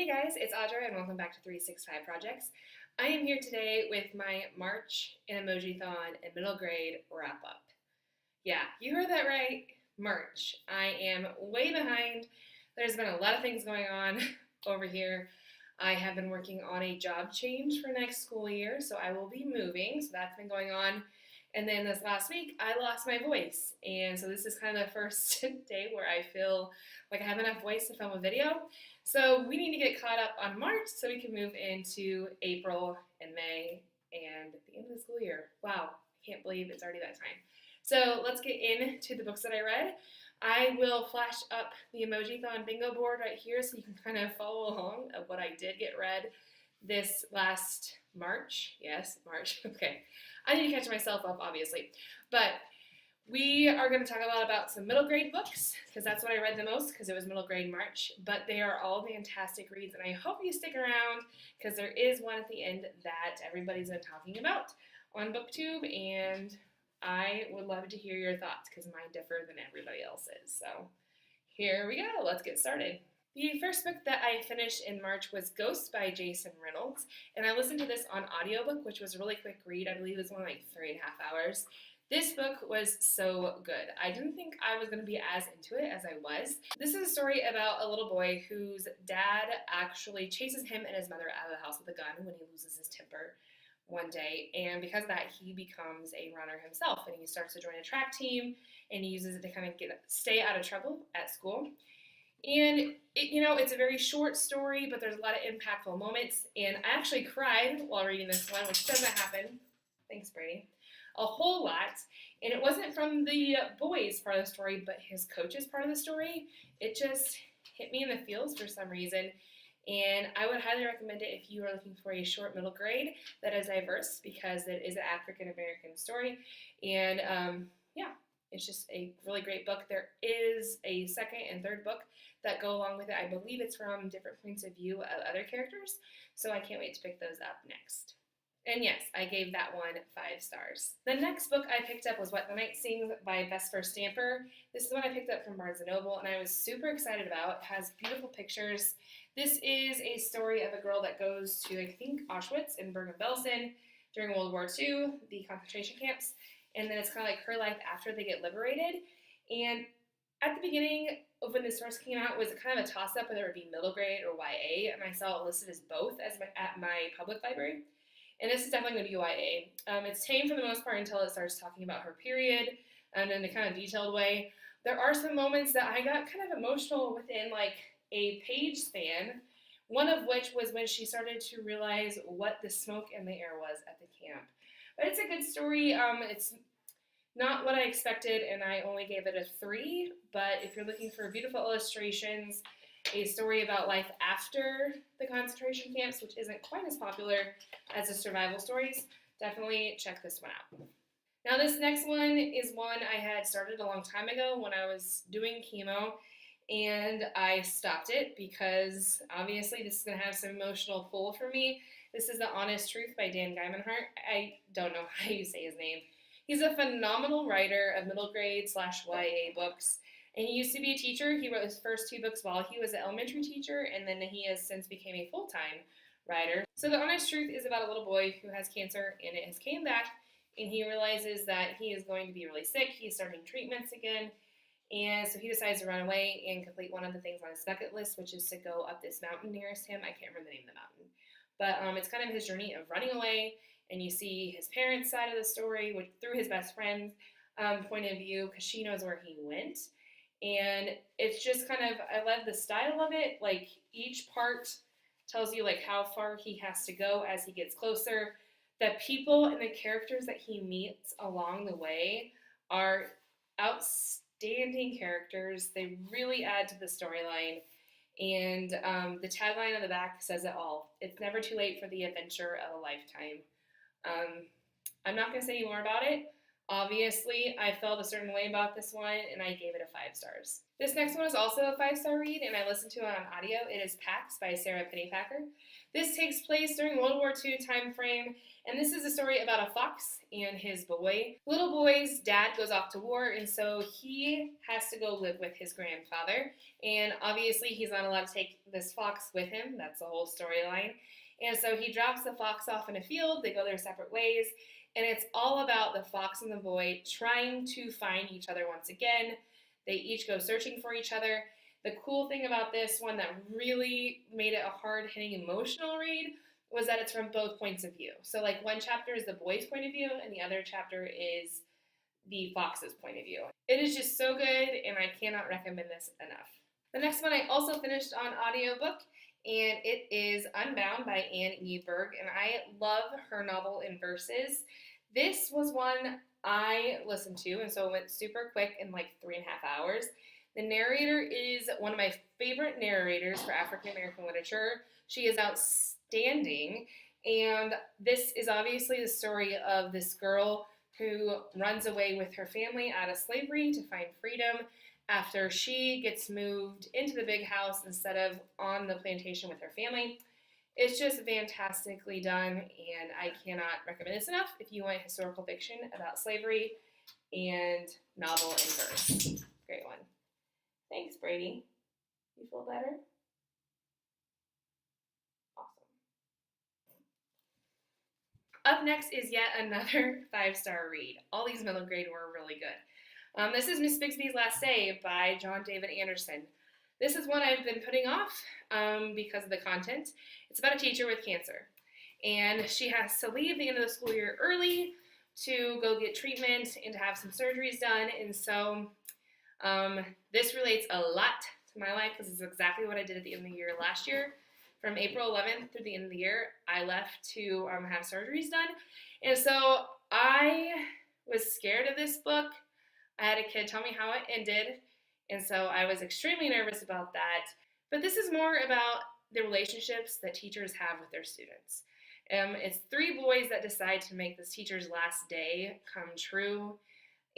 Hey guys, it's Audra and welcome back to 365 Projects. I am here today with my March and emojiathon and middle grade wrap up. Yeah, you heard that right, March. I am way behind. There's been a lot of things going on over here. I have been working on a job change for next school year, so I will be moving. So that's been going on. And then this last week, I lost my voice. And so this is kind of the first day where I feel like I have enough voice to film a video. So we need to get caught up on March so we can move into April and May and the end of the school year. Wow, I can't believe it's already that time. So let's get into the books that I read. I will flash up the emojiathon bingo board right here so you can kind of follow along of what I did get read this last March. Yes, March. Okay. I need to catch myself up, obviously. But we are going to talk a lot about some middle grade books because that's what I read the most because it was middle grade March. But they are all fantastic reads, and I hope you stick around because there is one at the end that everybody's been talking about on BookTube, and I would love to hear your thoughts because mine differ than everybody else's. So here we go. Let's get started. The first book that I finished in March was Ghosts by Jason Reynolds, and I listened to this on audiobook, which was a really quick read. I believe it was only like 3.5 hours. This book was so good. I didn't think I was going to be as into it as I was. This is a story about a little boy whose dad actually chases him and his mother out of the house with a gun when he loses his temper one day, and because of that he becomes a runner himself, and he starts to join a track team and he uses it to kind of stay out of trouble at school. And it's a very short story, but there's a lot of impactful moments, and I actually cried while reading this one, which doesn't happen. Thanks, Brady. A whole lot, and it wasn't from the boys part of the story, but his coach's part of the story. It just hit me in the feels for some reason, and I would highly recommend it if you are looking for a short middle grade that is diverse, because it is an African-American story, and yeah, it's just a really great book. There is a second and third book that go along with it. I believe it's from different points of view of other characters, so I can't wait to pick those up next. And yes, I gave that one 5 stars. The next book I picked up was What the Night Sings by Vesper Stamper. This is one I picked up from Barnes & Noble, and I was super excited about. It has beautiful pictures. This is a story of a girl that goes to, I think, Auschwitz in Bergen-Belsen during World War II, the concentration camps, and then it's kind of like her life after they get liberated. And at the beginning of when this first came out, it was kind of a toss-up whether it would be middle grade or YA, and I saw it listed as both at my public library. And this is definitely going to be YA. It's tame for the most part until it starts talking about her period and in a kind of detailed way. There are some moments that I got kind of emotional within like a page span, one of which was when she started to realize what the smoke in the air was at the camp. But it's a good story. It's not what I expected, and I only gave it a 3. But if you're looking for beautiful illustrations, a story about life after the concentration camps, which isn't quite as popular as the survival stories, definitely check this one out. Now this next one is one I had started a long time ago when I was doing chemo, and I stopped it because obviously this is going to have some emotional pull for me. This is The Honest Truth by Dan Geimenhart. I don't know how you say his name. He's a phenomenal writer of middle grade / YA books. And he used to be a teacher. He wrote his first 2 books while he was an elementary teacher, and then he has since became a full-time writer. So The Honest Truth is about a little boy who has cancer, and it has came back, and he realizes that he is going to be really sick. He's starting treatments again, and so he decides to run away and complete one of the things on his bucket list, which is to go up this mountain nearest him. I can't remember the name of the mountain. But it's kind of his journey of running away, and you see his parents' side of the story through his best friend's point of view, because she knows where he went. And it's just kind of, I love the style of it. Like each part tells you like how far he has to go as he gets closer. The people and the characters that he meets along the way are outstanding characters. They really add to the storyline. And the tagline on the back says it all. It's never too late for the adventure of a lifetime. I'm not going to say any more about it. Obviously, I felt a certain way about this one, and I gave it a 5 stars. This next one is also a 5-star read, and I listened to it on audio. It is Pax by Sarah Pennypacker. This takes place during World War II time frame, and this is a story about a fox and his boy. Little boy's dad goes off to war, and so he has to go live with his grandfather, and obviously he's not allowed to take this fox with him. That's the whole storyline. And so he drops the fox off in a field. They go their separate ways, and it's all about the fox and the boy trying to find each other once again. They each go searching for each other. The cool thing about this one that really made it a hard-hitting emotional read was that it's from both points of view. So like one chapter is the boy's point of view and the other chapter is the fox's point of view. It is just so good, and I cannot recommend this enough. The next one I also finished on audiobook, and it is Unbound by Anne E. Berg, and I love her novel in verses. This was one I listened to, and so it went super quick in like 3.5 hours. The narrator is one of my favorite narrators for African American literature. She is outstanding, and this is obviously the story of this girl who runs away with her family out of slavery to find freedom after she gets moved into the big house instead of on the plantation with her family. It's just fantastically done, and I cannot recommend this enough if you want historical fiction about slavery and novel in verse. Great one. Thanks, Brady. You feel better? Awesome. Up next is yet another 5-star read. All these middle grade were really good. This is Miss Bigsby's Last Day by John David Anderson. This is one I've been putting off because of the content. It's about a teacher with cancer, and she has to leave the end of the school year early to go get treatment and to have some surgeries done, and so this relates a lot to my life because it's exactly what I did at the end of the year last year. From April 11th through the end of the year, I left to have surgeries done, and so I was scared of this book. I had a kid tell me how it ended, and so I was extremely nervous about that. But this is more about the relationships that teachers have with their students. It's 3 boys that decide to make this teacher's last day come true,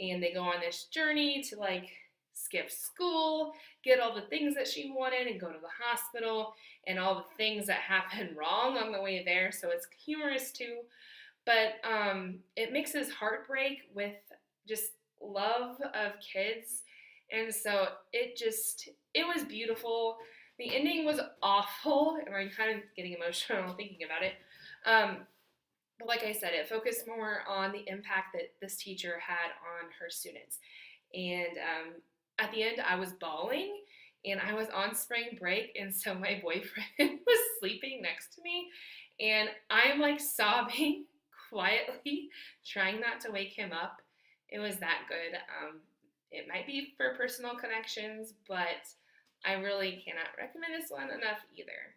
and they go on this journey to like skip school, get all the things that she wanted, and go to the hospital, and all the things that happen wrong on the way there. So it's humorous too, but it mixes heartbreak with just love of kids, and so it was beautiful. The ending was awful, and I'm kind of getting emotional thinking about it. But like I said, it focused more on the impact that this teacher had on her students. And at the end, I was bawling, and I was on spring break, and so my boyfriend was sleeping next to me, and I'm like sobbing quietly, trying not to wake him up. It was that good. It might be for personal connections, but I really cannot recommend this one enough either.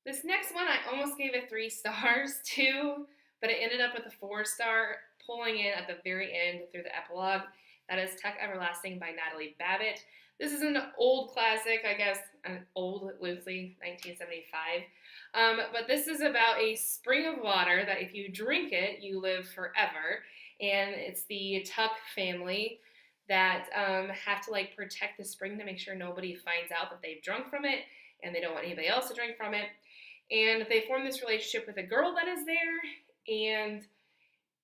This next one, I almost gave it 3 stars too, but it ended up with a 4-star, pulling in at the very end through the epilogue. That is Tuck Everlasting by Natalie Babbitt. This is an old classic, I guess, an old, loosely, 1975. But this is about a spring of water that if you drink it, you live forever. And it's the Tuck family that have to like protect the spring to make sure nobody finds out that they've drunk from it, and they don't want anybody else to drink from it. And they form this relationship with a girl that is there, and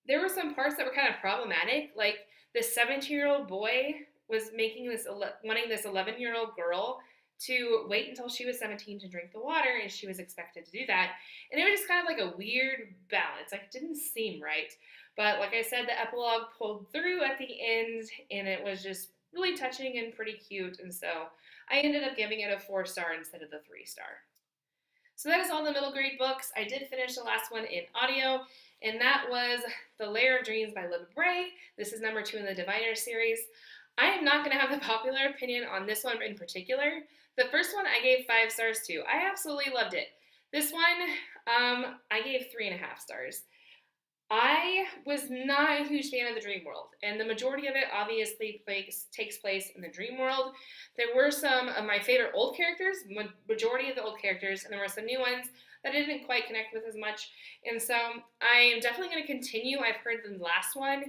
there were some parts that were kind of problematic. Like this 17-year-old boy was wanting this 11-year-old girl to wait until she was 17 to drink the water, and she was expected to do that. And it was just kind of like a weird balance. Like, it didn't seem right. But like I said, the epilogue pulled through at the end, and it was just really touching and pretty cute. And so I ended up giving it a 4-star instead of the 3-star. So that is all the middle grade books. I did finish the last one in audio, and that was The Lair Dreams by Libba Bray. This is number 2 in the Divider series. I am not going to have the popular opinion on this one in particular. The first one I gave 5 stars to. I absolutely loved it. This one, I gave 3.5 stars. I was not a huge fan of the dream world, and the majority of it obviously takes place in the dream world. There were some of my favorite old characters, majority of the old characters, and there were some new ones that I didn't quite connect with as much. And so I am definitely going to continue. I've heard the last one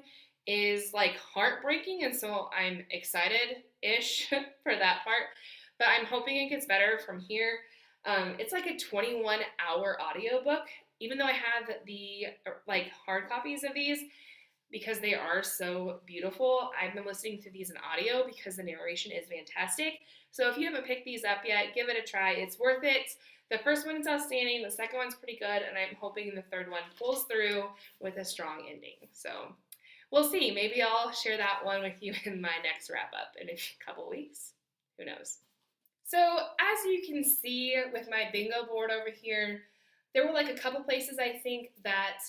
is like heartbreaking, and so I'm excited-ish for that part. But I'm hoping it gets better from here. It's like a 21-hour audiobook. Even though I have the like hard copies of these, because they are so beautiful, I've been listening to these in audio because the narration is fantastic. So if you haven't picked these up yet, give it a try. It's worth it. The first one's outstanding, the second one's pretty good, and I'm hoping the third one pulls through with a strong ending. So we'll see. Maybe I'll share that one with you in my next wrap up in a couple weeks. Who knows? So as you can see with my bingo board over here, there were like a couple places I think that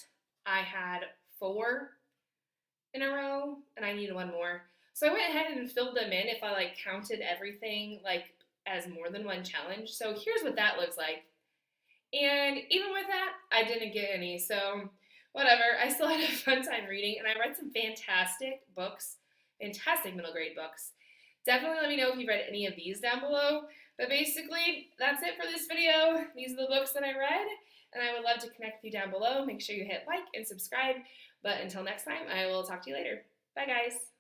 I had 4 in a row, and I need one more. So I went ahead and filled them in if I like counted everything like as more than one challenge. So here's what that looks like. And even with that, I didn't get any. So whatever, I still had a fun time reading, and I read some fantastic books, fantastic middle grade books. Definitely let me know if you've read any of these down below. But basically, that's it for this video. These are the books that I read, and I would love to connect with you down below. Make sure you hit like and subscribe. But until next time, I will talk to you later. Bye, guys.